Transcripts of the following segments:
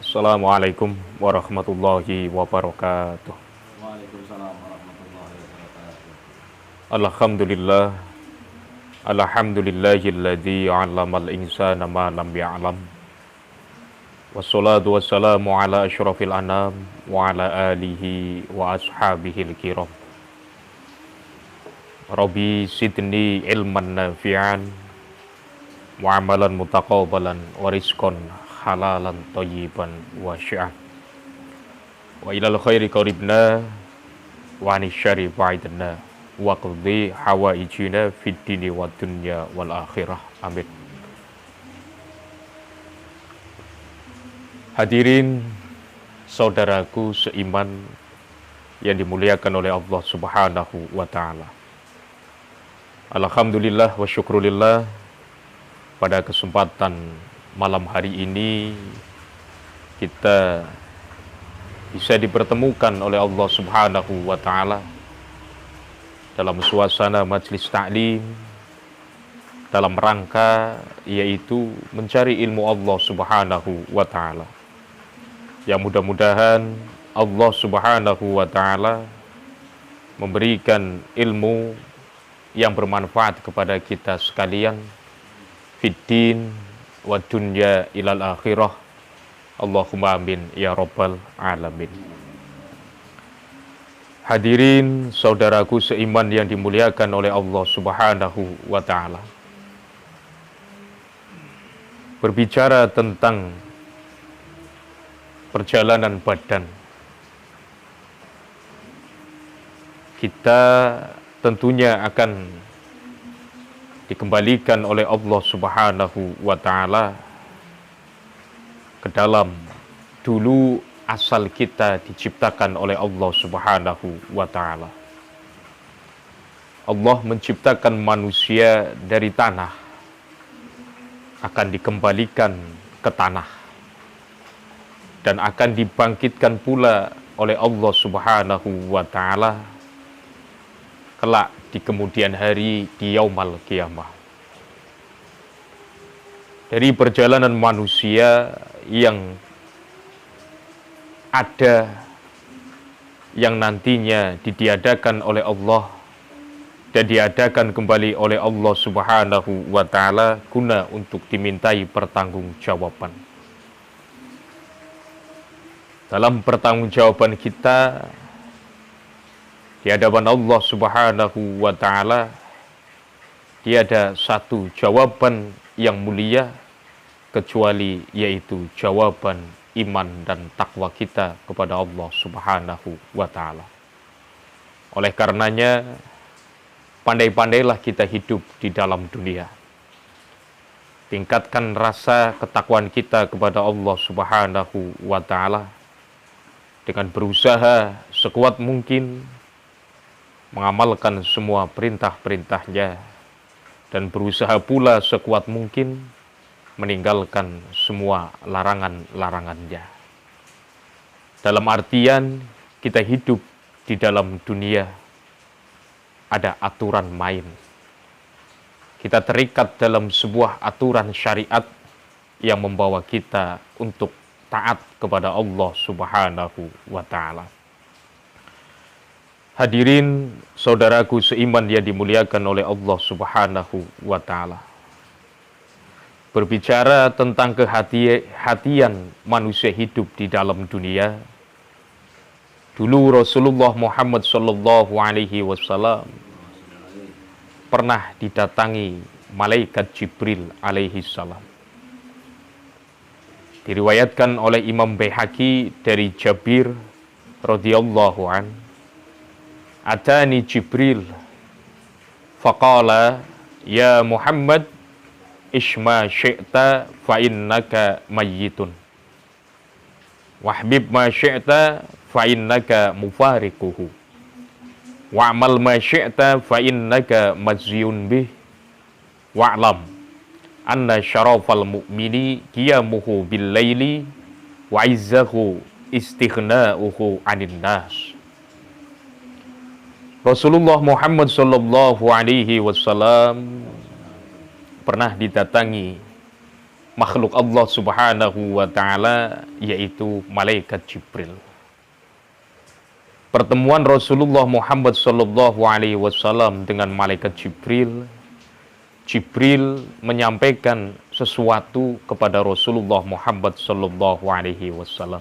Assalamualaikum warahmatullahi wabarakatuh. Waalaikumsalam warahmatullahi wabarakatuh. Alhamdulillah, alhamdulillahilladzi 'allamal insana ma lam ya'lam. Wassalatu wassalamu ala asyrafil anam wa ala alihi wa ashabihil kiram. Rabbi sidni ilman nafi'an wa amalan mutaqabbalan wa rizqan halalan thayyiban wa syi'an. Wa ilal khairi qaribna wa anis syarri ba'idna wa qadhi hawaijina fid dini wad dunya wal akhirah. Amin. Hadirin saudaraku seiman yang dimuliakan oleh Allah Subhanahu wa taala. Alhamdulillah wa syukrulillah, pada kesempatan malam hari ini kita bisa dipertemukan oleh Allah Subhanahu wa taala dalam suasana majelis ta'lim dalam rangka yaitu mencari ilmu Allah Subhanahu wa taala. Yang mudah-mudahan Allah Subhanahu wa taala memberikan ilmu yang bermanfaat kepada kita sekalian fiddin wa dunya ilal akhirah. Allahumma amin ya rabbal alamin. Hadirin saudaraku seiman yang dimuliakan oleh Allah Subhanahu wa taala. Berbicara tentang perjalanan badan, kita tentunya akan dikembalikan oleh Allah Subhanahu wa taala ke dalam dulu asal kita diciptakan oleh Allah Subhanahu wa taala. Allah menciptakan manusia dari tanah, akan dikembalikan ke tanah dan akan dibangkitkan pula oleh Allah Subhanahu wa taala kelak di kemudian hari di yaumal qiyamah. Dari perjalanan manusia yang ada, yang nantinya ditiadakan oleh Allah dan diadakan kembali oleh Allah Subhanahu wa taala guna untuk dimintai pertanggungjawaban. Dalam pertanggungjawaban kita di hadapan Allah Subhanahu wa taala, tiada satu jawaban yang mulia kecuali yaitu jawaban iman dan takwa kita kepada Allah Subhanahu wa taala. Oleh karenanya, pandai-pandailah kita hidup di dalam dunia. Tingkatkan rasa ketakwaan kita kepada Allah Subhanahu wa taala dengan berusaha sekuat mungkin mengamalkan semua perintah-perintahnya dan berusaha pula sekuat mungkin meninggalkan semua larangan-larangannya. Dalam artian kita hidup di dalam dunia ada aturan main. Kita terikat dalam sebuah aturan syariat yang membawa kita untuk taat kepada Allah Subhanahu wa taala. Hadirin saudaraku seiman yang dimuliakan oleh Allah Subhanahu wa taala. Berbicara tentang kehati-hatian manusia hidup di dalam dunia, dulu Rasulullah Muhammad sallallahu alaihi wasallam pernah didatangi malaikat Jibril alaihi salam. Diriwayatkan oleh Imam Baihaqi dari Jabir radhiyallahu an, atani Jibril faqala ya Muhammad isma syi'ta fa innaka mayyitun wahbib ma syi'ta fa innaka mufariquhu wa'mal ma syi'ta fa innaka majziyun bih wa'lam anna syarafal mu'mini qiyamuhu bil laili wa izzahu istighna'uhu 'anil nas. Rasulullah Muhammad sallallahu alaihi wasallam pernah didatangi makhluk Allah Subhanahu wa taala, yaitu malaikat Jibril. Pertemuan Rasulullah Muhammad sallallahu alaihi wasallam dengan malaikat Jibril, Jibril menyampaikan sesuatu kepada Rasulullah Muhammad sallallahu alaihi wasallam.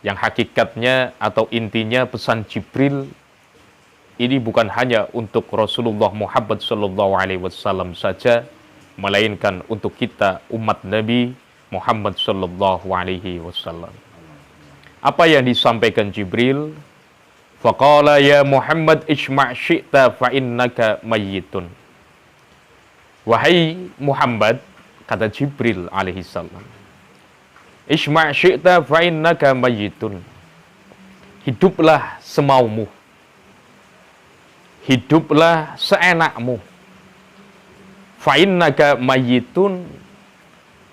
Yang hakikatnya atau intinya pesan Jibril ini bukan hanya untuk Rasulullah Muhammad sallallahu alaihi wasallam saja, melainkan untuk kita umat Nabi Muhammad sallallahu alaihi wasallam. Apa yang disampaikan Jibril? Faqala ya Muhammad isma' syi'ta fa innaka mayyitun. Wahai Muhammad, kata Jibril alaihi salam, isma' syi'ta fa innaka mayyitun. Hiduplah semaumu. Hiduplah seenakmu. Fa innaka mayyitun,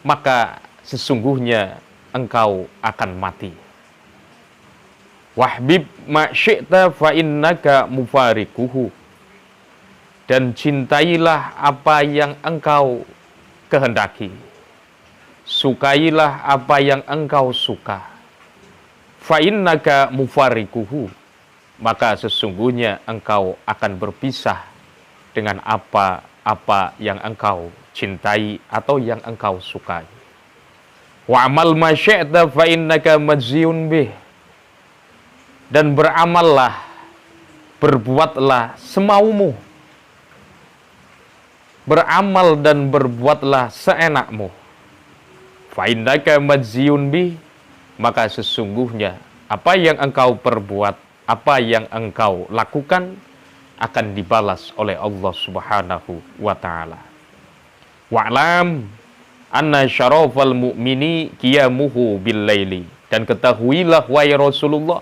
maka sesungguhnya engkau akan mati. Wahbib ma syi'ta fa innaka mufarikuhu. Dan cintailah apa yang engkau kehendaki. Sukailah apa yang engkau suka. Fa innaka mufarikuhu, maka sesungguhnya engkau akan berpisah dengan apa yang engkau cintai atau yang engkau sukai. Wa'amal ma syi'ta fa innaka majziyun bih. Dan beramallah, berbuatlah semaumu. Beramal dan berbuatlah seenakmu. Fa innaka majziyun bih, maka sesungguhnya apa yang engkau perbuat, apa yang engkau lakukan akan dibalas oleh Allah Subhanahu wa taala. Wa'lam anna syarafal mu'mini qiyamuhu bil laili. Dan ketahuilah wahai Rasulullah,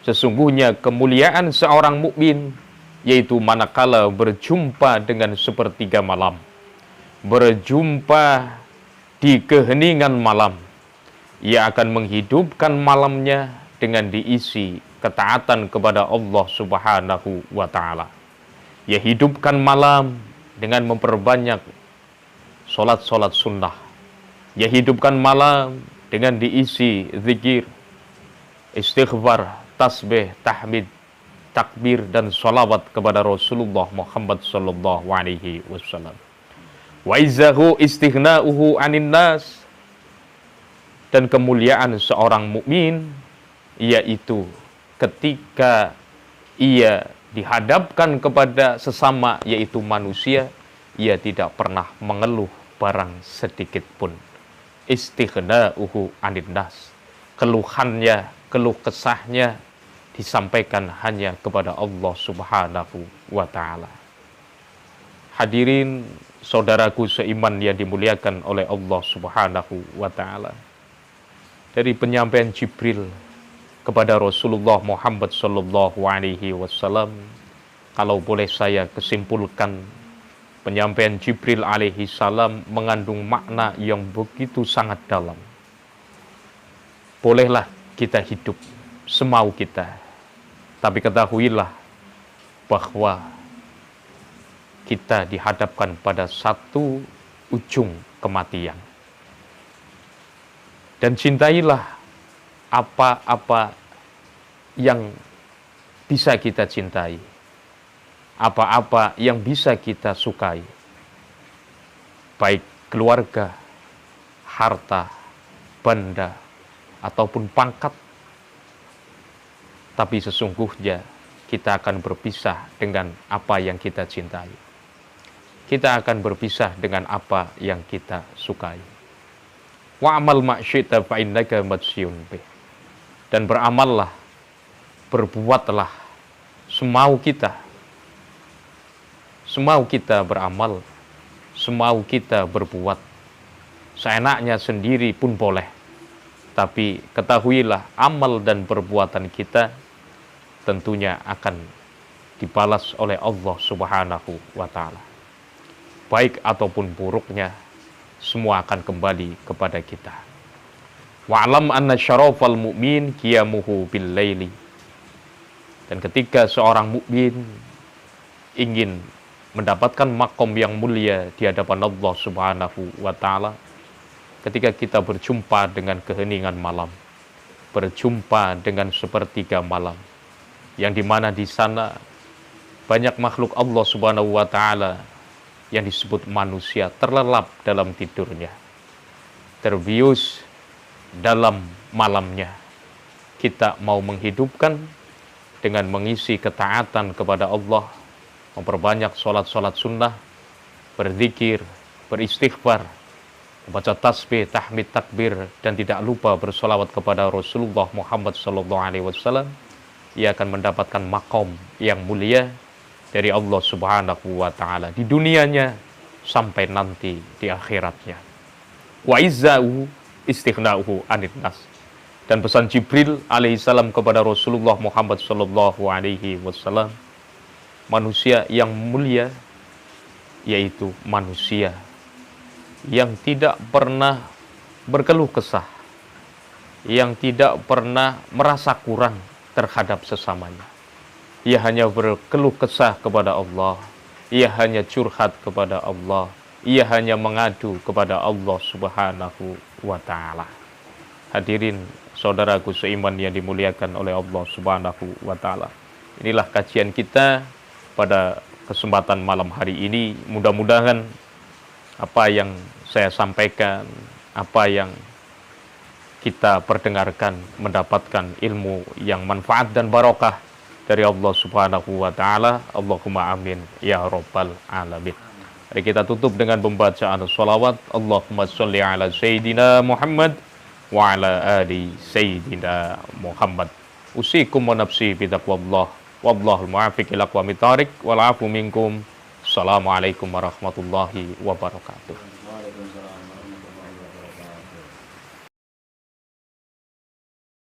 sesungguhnya kemuliaan seorang mukmin yaitu manakala berjumpa dengan sepertiga malam, berjumpa di keheningan malam, ia akan menghidupkan malamnya dengan diisi ketaatan kepada Allah Subhanahu wa taala. Ia hidupkan malam dengan memperbanyak solat-solat sunnah. Ia hidupkan malam dengan diisi zikir, istighfar, tasbih, tahmid, takbir, dan sholawat kepada Rasulullah Muhammad sallallahu alaihi wasallam. Wa izzahu istighna'uhu 'anin nas. Dan kemuliaan seorang mukmin yaitu ketika ia dihadapkan kepada sesama yaitu manusia, ia tidak pernah mengeluh barang sedikit pun. Istighna'uhu 'anin nas. Keluhannya, keluh kesahnya disampaikan hanya kepada Allah Subhanahu wa taala. Hadirin saudaraku seiman yang dimuliakan oleh Allah Subhanahu wa taala. Dari penyampaian Jibril kepada Rasulullah Muhammad sallallahu alaihi wasallam, kalau boleh saya kesimpulkan, penyampaian Jibril alaihi salam mengandung makna yang begitu sangat dalam. Bolehlah kita hidup semau kita, tapi ketahuilah bahwa kita dihadapkan pada satu ujung kematian. Dan cintailah apa-apa yang bisa kita cintai, apa-apa yang bisa kita sukai, baik keluarga, harta, benda, ataupun pangkat. Tapi sesungguhnya kita akan berpisah dengan apa yang kita cintai. Kita akan berpisah dengan apa yang kita sukai. Wa'amal ma syi'ta fa innaka majziyun bih. Dan beramallah, berbuatlah semau kita. Semau kita beramal, semau kita berbuat. Seenaknya sendiri pun boleh. Tapi ketahuilah amal dan perbuatan kita tentunya akan dibalas oleh Allah Subhanahu wa taala. Baik ataupun buruknya, semua akan kembali kepada kita. Wa'lam anna syarafal mu'min qiyamuhu bil laili. Dan ketika seorang mukmin ingin mendapatkan makom yang mulia di hadapan Allah Subhanahu wa taala, ketika kita berjumpa dengan keheningan malam, berjumpa dengan sepertiga malam, yang dimana di sana banyak makhluk Allah Subhanahu wa Ta'ala yang disebut manusia terlelap dalam tidurnya, terbius dalam malamnya. Kita mau menghidupkan dengan mengisi ketaatan kepada Allah, memperbanyak sholat-sholat sunnah, berzikir, beristighfar, membaca tasbih, tahmid, takbir, dan tidak lupa bersolawat kepada Rasulullah Muhammad SAW. Ia akan mendapatkan makom yang mulia dari Allah Subhanahu wa Ta'ala di dunianya sampai nanti di akhiratnya. Wa izza'u istighna'uhu anit nas. Dan pesan Jibril alaihissalam kepada Rasulullah Muhammad SAW, manusia yang mulia yaitu manusia yang tidak pernah berkeluh kesah, yang tidak pernah merasa kurang terhadap sesamanya. Ia hanya berkeluh kesah kepada Allah, ia hanya curhat kepada Allah, ia hanya mengadu kepada Allah Subhanahu wa Ta'ala. Hadirin saudaraku seiman yang dimuliakan oleh Allah Subhanahu wa Ta'ala, inilah kajian kita pada kesempatan malam hari ini. Mudah-mudahan apa yang saya sampaikan, apa yang kita perdengarkan mendapatkan ilmu yang manfaat dan barokah dari Allah Subhanahu wa Ta'ala. Allahumma amin ya rabbal alamin. Mari kita tutup dengan pembacaan sholawat. Allahumma sholli ala Sayyidina Muhammad wa ala ali Sayyidina Muhammad. Usikum wa nafsi bitaqwallah. Wallahul muwaffiq ila aqwamit thariq wal afu minkum. Assalamualaikum warahmatullahi wabarakatuh.